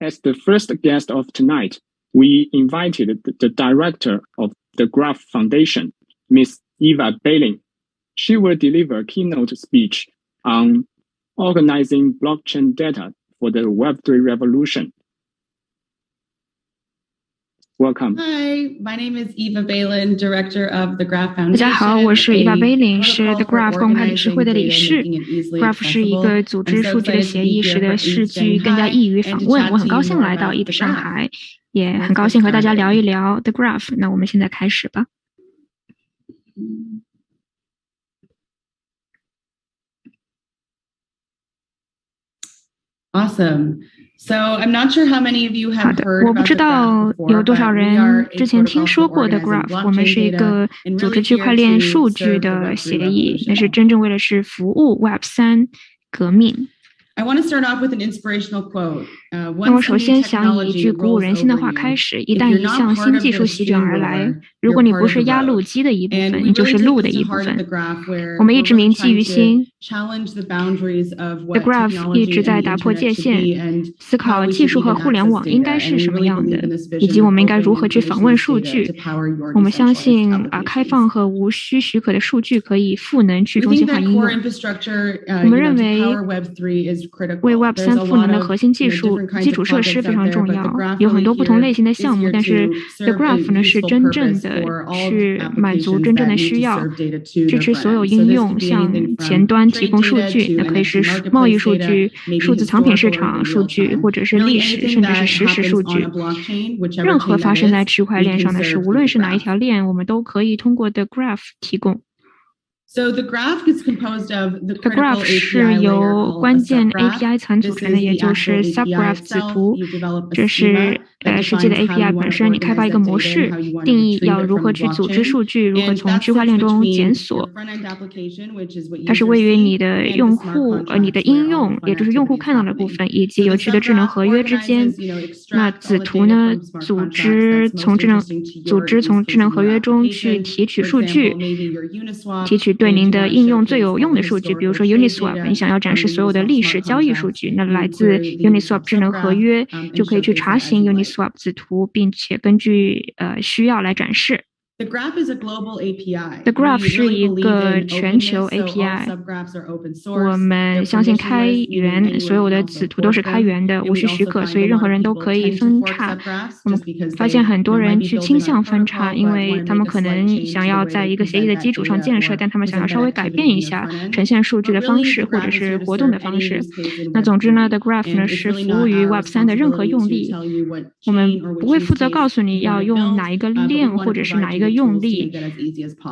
As the first guest of tonight, we invited the director of the Graph Foundation, Ms. Eva Baylin. She will deliver a keynote speech on organizing blockchain data for the Web3 revolution. Welcome. Hi, my name is Eva Baylin, Director of the Graph Foundation. 大家好，我是 Eva Baylin， 是 The Graph 公开理事会的理事。Graph 是一个组织数据的协议，使得数据更加易于访问。我很高兴来到 ETH 上海，也很高兴和大家聊一聊 The Graph。那我们现在开始吧。Awesome. So I'm not sure how many of you have heard 我不知道有多少人之前听说过 The Graph。我们是一个组织区块链数据的协议，那是真正为了是服务 Web3 革命。I want to start off with an inspirational quote. 那我首先想以一句鼓舞人心的话开始：一旦一项新技术席卷而来，如果你不是压路机的一部分，你就是路的一部分。我们一直铭记于心。The Graph 一直在打破界限，思考技术和互联网应该是什么样的，以及我们应该如何去访问数据。我们相信开放和无需许可的数据可以赋能去中心化应用。我们认为为 Web3 赋能的核心技术基础设施非常重要，有很多不同类型的项目，但是 The Graph 呢是真正的去满足真正的需要，支持所有应用，向前端提供数据，那可以是贸易数据、数字藏品市场数据，或者是历史，甚至是实时数据。任何发生在区块链上的事，无论是哪一条链，我们都可以通过 The Graph 提供。So the graph is composed of the graph 是由关键 API 层组成的，也就是 subgraph 子图。这是实际的 API 本身，你开发一个模式，定义要如何去组织数据，如何从区块链中检索。它是位于你的用户你的应用，也就是用户看到的部分，以及有趣的智能合约之间。那子图呢，组织从智能合约中去提取数据，提取对您的应用最有用的数据，比如说 Uniswap， 你想要展示所有的历史交易数据，那来自 Uniswap 智能合约就可以去查询 Uniswap 子图，并且根据需要来展示。The graph is a global API. The graph 是一个全球 API。我们相信开源，所有的子图都是开源的，无需许可，所以任何人都可以分叉。我们发现很多人去倾向分叉，因为他们可能想要在一个协议的基础上建设，但他们想要稍微改变一下呈现数据的方式，或者是活动的方式。那总之呢 ，The Graph 呢是服务于 Web3 的任何用例。我们不会负责告诉你要用哪一个链或者是哪一个用例，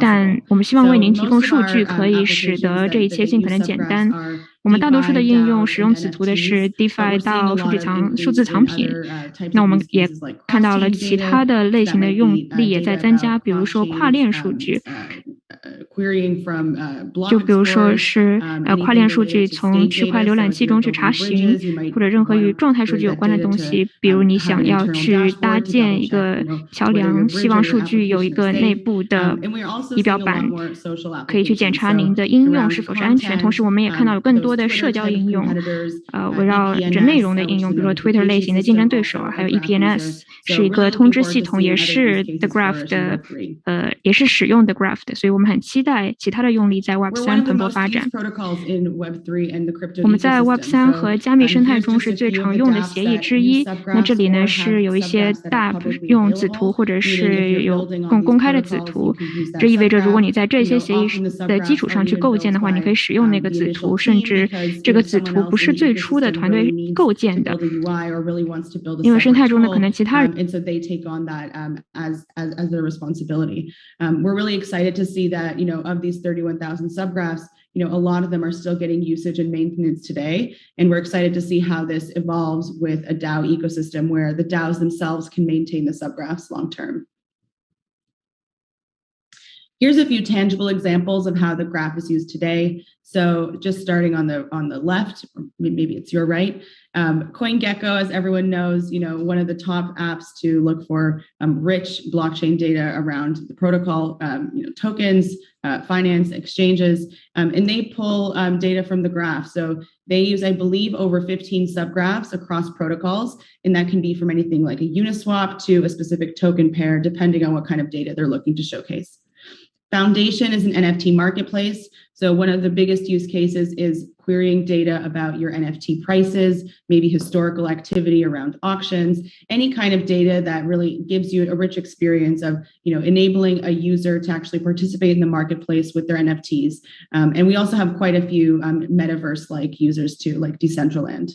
但我们希望为您提供数据，可以使得这一切尽可能简单。我们大多数的应用使用子图的是 DeFi 到数字藏品，那我们也看到了其他的类型的用例也在增加，比如说跨链数据。就比如说是跨链数据从区块浏览器中去查询，或者任何与状态数据有关的东西，比如你想要去搭建一个桥梁，希望数据有一个内部的仪表板，可以去检查您的应用是否是安全。同时我们也看到有更多的社交应用，围绕着内容的应用，比如说 Twitter 类型的竞争对手，还有 EPNS 是一个通知系统，也是 The Graph 的也是使用 The Graph 的，所以我们很期待其他的用例在 Web3 蓬勃发展。我们在 Web3 和加密生态中是最常用的协议之一。那这里呢是有一些 DApp 用子图，或者是有更公开的子图。这意味着如果你在这些协议的基础上去构建的话，你可以使用那个子图，甚至这个子图不是最初的团队构建的，因为生态中的可能其他人。We're really excited to see that, of these 31,000 subgraphs, a lot of them are still getting usage and maintenance today. And we're excited to see how this evolves with a DAO ecosystem where the DAOs themselves can maintain the subgraphs long term. Here's a few tangible examples of how the graph is used today. So just starting on the left, or maybe it's your right, CoinGecko, as everyone knows, one of the top apps to look for rich blockchain data around the protocol, tokens, finance, exchanges, and they pull data from the graph. So they use, I believe, over 15 subgraphs across protocols, and that can be from anything like a Uniswap to a specific token pair, depending on what kind of data they're looking to showcase. Foundation is an NFT marketplace. So one of the biggest use cases is querying data about your NFT prices, maybe historical activity around auctions, any kind of data that really gives you a rich experience of, enabling a user to actually participate in the marketplace with their NFTs. And we also have quite a few metaverse-like users too, like Decentraland.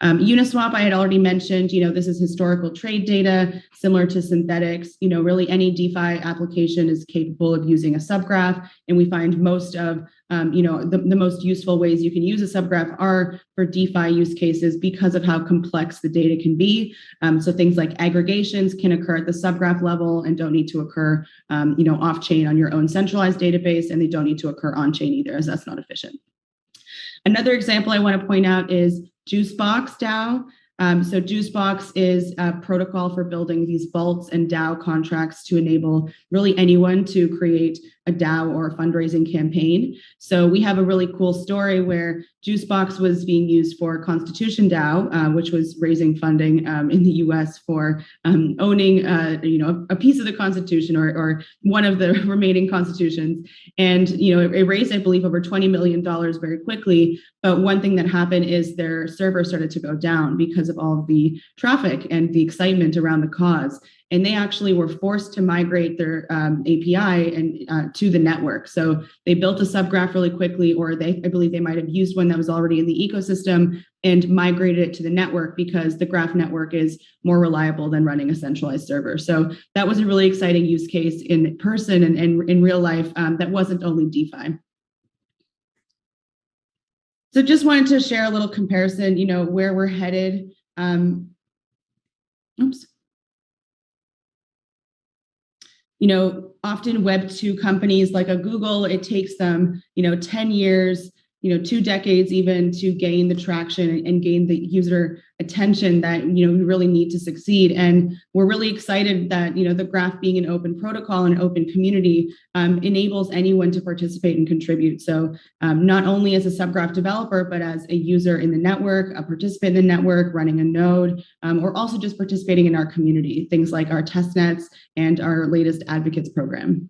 Uniswap, I had already mentioned, this is historical trade data, similar to synthetics. Really any DeFi application is capable of using a subgraph. And we find most of, the most useful ways you can use a subgraph are for DeFi use cases because of how complex the data can be. So things like aggregations can occur at the subgraph level and don't need to occur, off-chain on your own centralized database, and they don't need to occur on-chain either, as that's not efficient. Another example I want to point out is Juicebox DAO. So Juicebox is a protocol for building these vaults and DAO contracts to enable really anyone to create a DAO or a fundraising campaign. So we have a really cool story where Juicebox was being used for Constitution DAO, which was raising funding in the US for owning a piece of the Constitution or one of the remaining constitutions. And it raised, I believe, over $20 million very quickly. But one thing that happened is their server started to go down because of all of the traffic and the excitement around the cause. And they actually were forced to migrate their API and to the network. So they built a subgraph really quickly, or I believe they might have used one that was already in the ecosystem and migrated it to the network because the graph network is more reliable than running a centralized server. So that was a really exciting use case in person and in real life that wasn't only DeFi. So just wanted to share a little comparison, where we're headed. Often Web2 companies like a Google, it takes them, 10 years, 2 decades even to gain the traction and gain the user attention that, we really need to succeed. And we're really excited that, the graph being an open protocol and an open community enables anyone to participate and contribute. So not only as a subgraph developer, but as a user in the network, a participant in the network, running a node, or also just participating in our community, things like our testnets and our latest advocates program.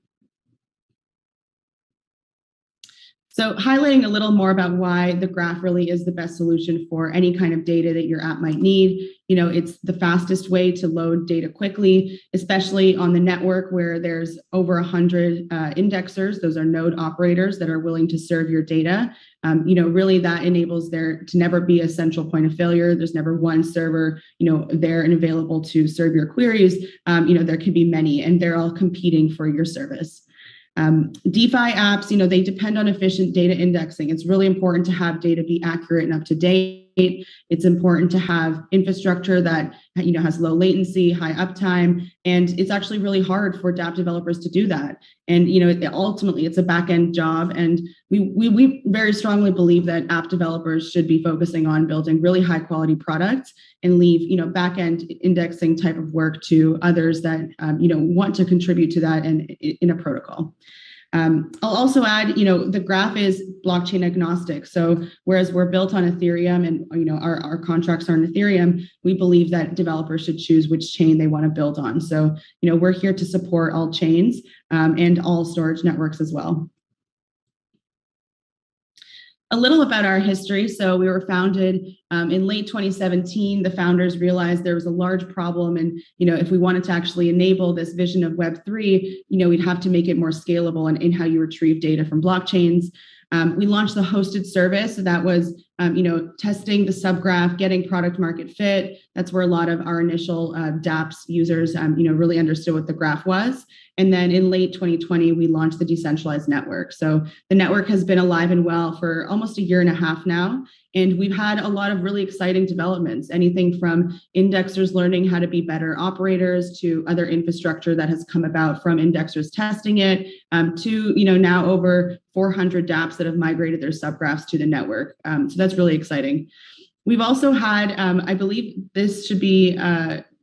So highlighting a little more about why the graph really is the best solution for any kind of data that your app might need. It's the fastest way to load data quickly, especially on the network where there's over 100 indexers. Those are node operators that are willing to serve your data. Really that enables there to never be a central point of failure. There's never one server, there and available to serve your queries. There can be many, and they're all competing for your service. DeFi apps, they depend on efficient data indexing. It's really important to have data be accurate and up to date. It's important to have infrastructure that, has low latency, high uptime, and it's actually really hard for dApp developers to do that. And, ultimately it's a back-end job. And we very strongly believe that app developers should be focusing on building really high quality products and leave, back-end indexing type of work to others that, want to contribute to that and in a protocol. I'll also add, the graph is blockchain agnostic. So whereas we're built on Ethereum and, our contracts are on Ethereum, we believe that developers should choose which chain they want to build on. So, we're here to support all chains and all storage networks as well. A little about our history. So we were founded in late 2017. The founders realized there was a large problem, and if we wanted to actually enable this vision of Web3, we'd have to make it more scalable in how you retrieve data from blockchains. We launched the hosted service that was testing the subgraph, getting product market fit. That's where a lot of our initial dApps users, really understood what the graph was. And then in late 2020, we launched the decentralized network. So the network has been alive and well for almost a year and a half now. And we've had a lot of really exciting developments, anything from indexers learning how to be better operators to other infrastructure that has come about from indexers testing it, to now over 400 dApps that have migrated their subgraphs to the network. So that's really exciting. We've also had, I believe this should be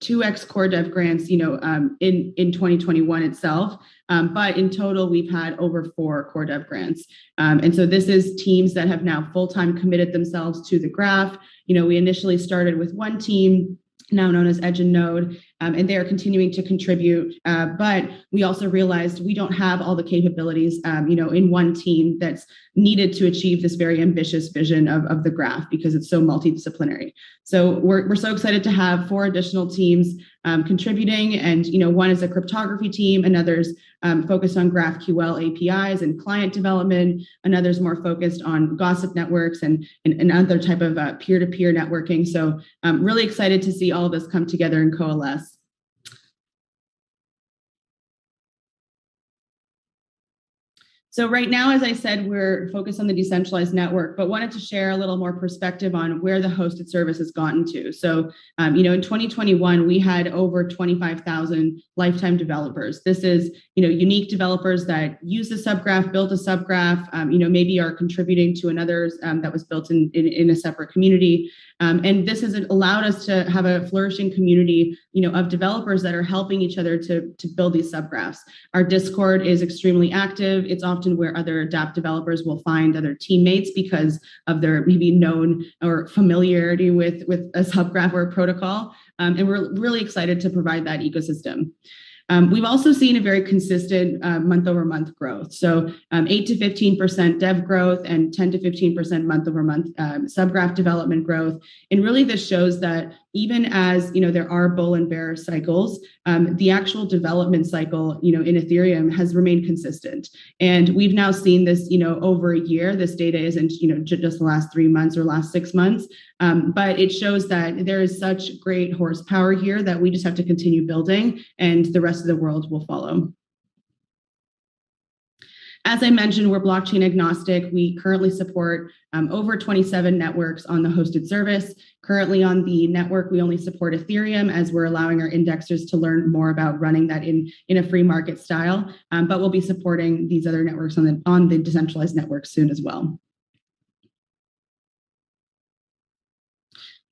2x core dev grants, in 2021 itself. But in total, we've had over 4 core dev grants. And so this is teams that have now full-time committed themselves to the graph. We initially started with one team, now known as Edge and Node, and they are continuing to contribute. But we also realized we don't have all the capabilities, in one team that's needed to achieve this very ambitious vision of the graph because it's so multidisciplinary. So we're so excited to have 4 additional teams contributing, and one is a cryptography team, another's focused on GraphQL APIs and client development, another's more focused on gossip networks and another type of peer-to-peer networking. So I'm really excited to see all of this come together and coalesce. So right now, as I said, we're focused on the decentralized network, but wanted to share a little more perspective on where the hosted service has gotten to. So, in 2021, we had over 25,000 lifetime developers. This is, unique developers that use the subgraph, built a subgraph, maybe are contributing to another that was built in a separate community. And this has allowed us to have a flourishing community, of developers that are helping each other to build these subgraphs. Our Discord is extremely active. It's often where other dApp developers will find other teammates because of their maybe known or familiarity with a subgraph or a protocol. And we're really excited to provide that ecosystem. We've also seen a very consistent month-over-month growth. So 8 to 15% dev growth and 10 to 15% month-over-month subgraph development growth. And really this shows that even as there are bull and bear cycles, the actual development cycle in Ethereum has remained consistent. And we've now seen this over a year. This data isn't just the last 3 months or last 6 months, but it shows that there is such great horsepower here that we just have to continue building, and the rest of the world will follow. As I mentioned, we're blockchain agnostic. We currently support over 27 networks on the hosted service. Currently on the network, we only support Ethereum, as we're allowing our indexers to learn more about running that in a free market style. But we'll be supporting these other networks on the decentralized network soon as well.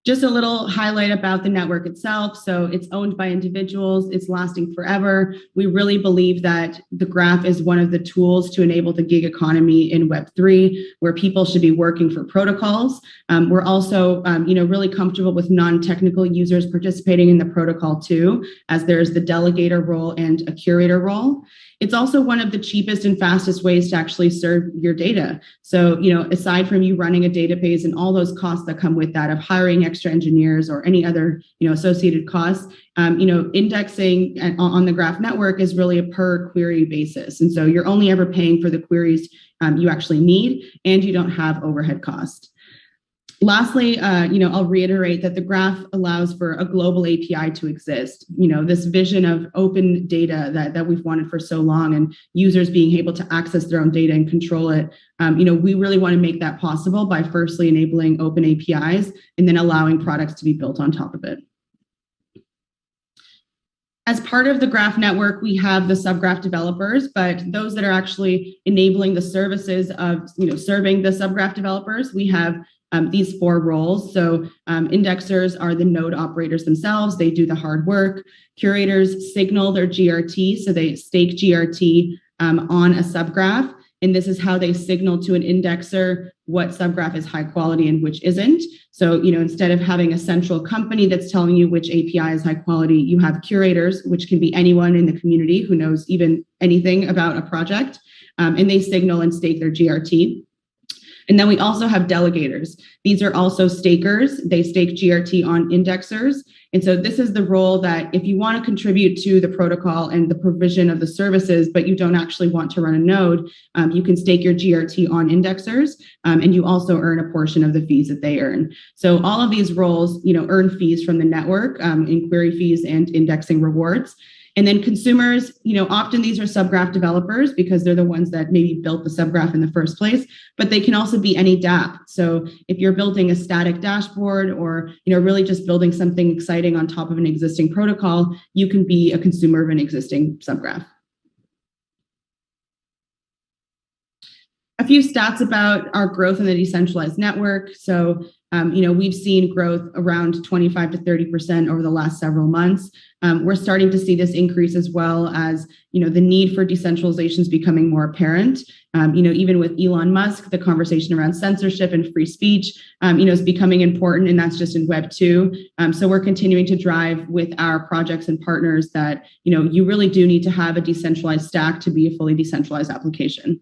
Just a little highlight about the network itself. So it's owned by individuals. It's lasting forever. We really believe that the graph is one of the tools to enable the gig economy in Web3, where people should be working for protocols. We're also, really comfortable with non-technical users participating in the protocol too, as there's the delegator role and a curator role. It's also one of the cheapest and fastest ways to actually serve your data. So, aside from you running a database and all those costs that come with that of hiring extra engineers or any other, associated costs, indexing on the graph network is really a per query basis. And so you're only ever paying for the queries you actually need, and you don't have overhead costs. Lastly, I'll reiterate that the graph allows for a global API to exist. This vision of open data that we've wanted for so long, and users being able to access their own data and control it. We really want to make that possible by firstly enabling open APIs and then allowing products to be built on top of it. As part of the graph network, we have the subgraph developers, but those that are actually enabling the services of serving the subgraph developers, we have these 4 roles. So indexers are the node operators themselves. They do the hard work. Curators signal their GRT. So they stake GRT on a subgraph. And this is how they signal to an indexer what subgraph is high quality and which isn't. So, instead of having a central company that's telling you which API is high quality, you have curators, which can be anyone in the community who knows even anything about a project. And they signal and stake their GRT. And then we also have delegators. These are also stakers. They stake GRT on indexers. And so this is the role that if you want to contribute to the protocol and the provision of the services, but you don't actually want to run a node, you can stake your GRT on indexers, and you also earn a portion of the fees that they earn. So all of these roles, earn fees from the network, in query fees and indexing rewards. And then consumers, often these are subgraph developers because they're the ones that maybe built the subgraph in the first place, but they can also be any dApp. So if you're building a static dashboard or, really just building something exciting on top of an existing protocol, you can be a consumer of an existing subgraph. A few stats about our growth in the decentralized network. So, we've seen growth around 25 to 30% over the last several months. We're starting to see this increase as well as, the need for decentralization is becoming more apparent. Even with Elon Musk, the conversation around censorship and free speech, is becoming important, and that's just in Web 2. So we're continuing to drive with our projects and partners that, you really do need to have a decentralized stack to be a fully decentralized application.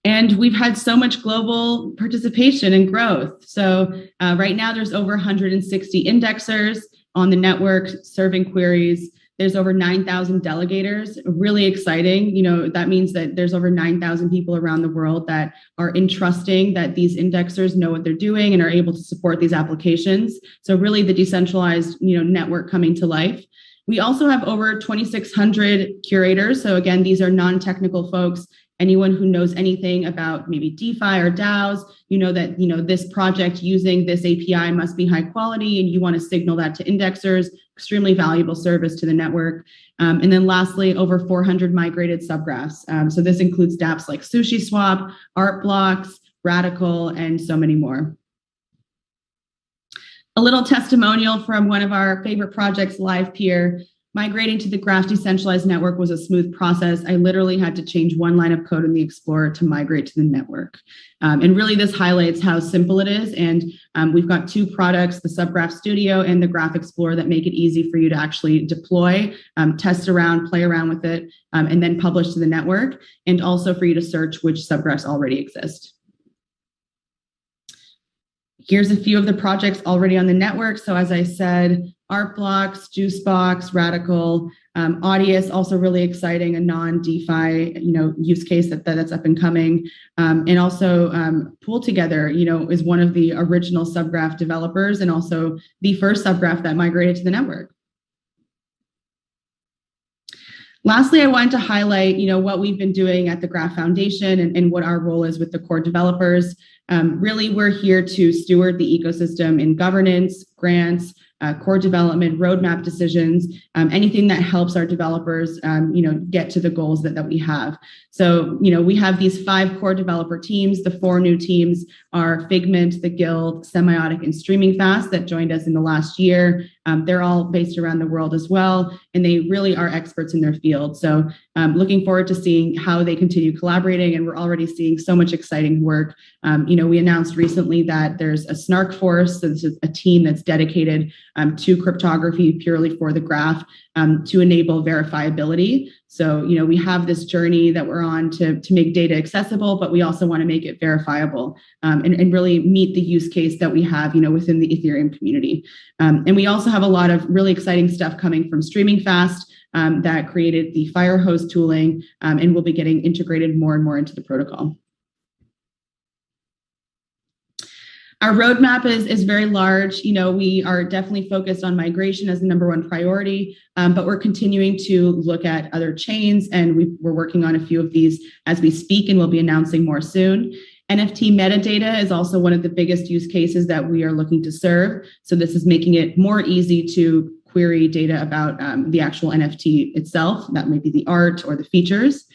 And we've had so much global participation and growth. So right now there's over 160 indexers on the network serving queries. There's over 9,000 delegators, really exciting. That means that there's over 9,000 people around the world that are entrusting that these indexers know what they're doing and are able to support these applications. So really the decentralized, network coming to life. We also have over 2,600 curators. So again, these are non-technical folks. Anyone who knows anything about maybe DeFi or DAOs, that, this project using this API must be high quality and you want to signal that to indexers, extremely valuable service to the network. And then lastly, over 400 migrated subgraphs. So this includes dApps like SushiSwap, ArtBlocks, Radical, and so many more. A little testimonial from one of our favorite projects, LivePeer. Migrating to the Graph decentralized network was a smooth process. I literally had to change one line of code in the Explorer to migrate to the network. And really this highlights how simple it is. And we've got two products, the Subgraph Studio and the Graph Explorer, that make it easy for you to actually deploy, test around, play around with it, and then publish to the network, and also for you to search which subgraphs already exist. Here's a few of the projects already on the network. So as I said, ArtBlocks, Juicebox, Radical, Audius, also really exciting, a non-DeFi, use case that's up and coming. And also Pool Together, is one of the original subgraph developers and also the first subgraph that migrated to the network. Lastly, I wanted to highlight, what we've been doing at the Graph Foundation and what our role is with the core developers. Really, we're here to steward the ecosystem in governance, grants, core development, roadmap decisions, anything that helps our developers, get to the goals that we have. So, we have these 5 core developer teams. The 4 new teams are Figment, The Guild, Semiotic, and Streaming Fast that joined us in the last year. They're all based around the world as well, and they really are experts in their field. So looking forward to seeing how they continue collaborating, and we're already seeing so much exciting work. We announced recently that there's a Snark Force, so this is a team that's dedicated to cryptography purely for the graph to enable verifiability. So, we have this journey that we're on to make data accessible, but we also want to make it verifiable and really meet the use case that we have, within the Ethereum community. And we also have a lot of really exciting stuff coming from Streaming Fast that created the Firehose tooling and will be getting integrated more and more into the protocol. Our roadmap is very large. We are definitely focused on migration as the #1 priority, but we're continuing to look at other chains, and we're working on a few of these as we speak, and we'll be announcing more soon. NFT metadata is also one of the biggest use cases that we are looking to serve. So this is making it more easy to query data about the actual NFT itself. That may be the art or the features.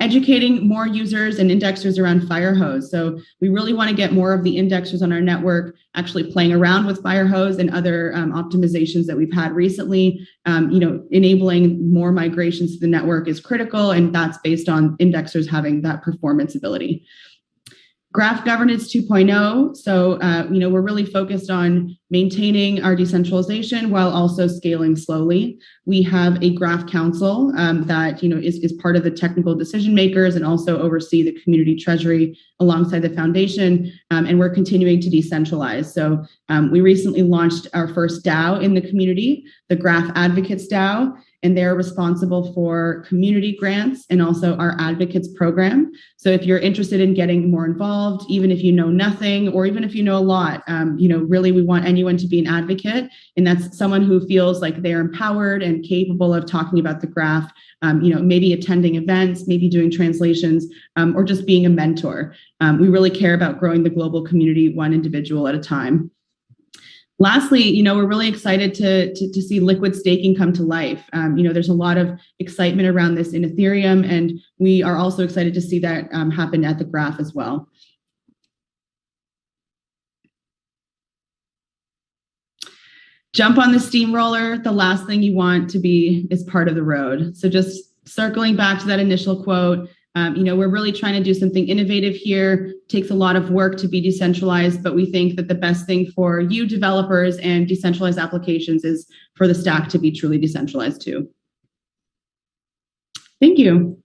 Educating more users and indexers around Firehose. So we really want to get more of the indexers on our network actually playing around with Firehose and other optimizations that we've had recently. Enabling more migrations to the network is critical, and that's based on indexers having that performance ability. Graph governance 2.0. So, we're really focused on maintaining our decentralization while also scaling slowly. We have a graph council that, is part of the technical decision makers and also oversee the community treasury alongside the foundation. And we're continuing to decentralize. So we recently launched our first DAO in the community, the Graph Advocates DAO. And they're responsible for community grants and also our advocates program. So if you're interested in getting more involved, even if you know nothing, or even if you know a lot, really we want anyone to be an advocate. And that's someone who feels like they're empowered and capable of talking about the graph, maybe attending events, maybe doing translations, or just being a mentor. We really care about growing the global community one individual at a time. Lastly, we're really excited to see liquid staking come to life. There's a lot of excitement around this in Ethereum, and we are also excited to see that happen at the Graph as well. Jump on the steamroller. The last thing you want to be is part of the road. So just circling back to that initial quote, we're really trying to do something innovative here. It takes a lot of work to be decentralized, but we think that the best thing for you developers and decentralized applications is for the stack to be truly decentralized too. Thank you.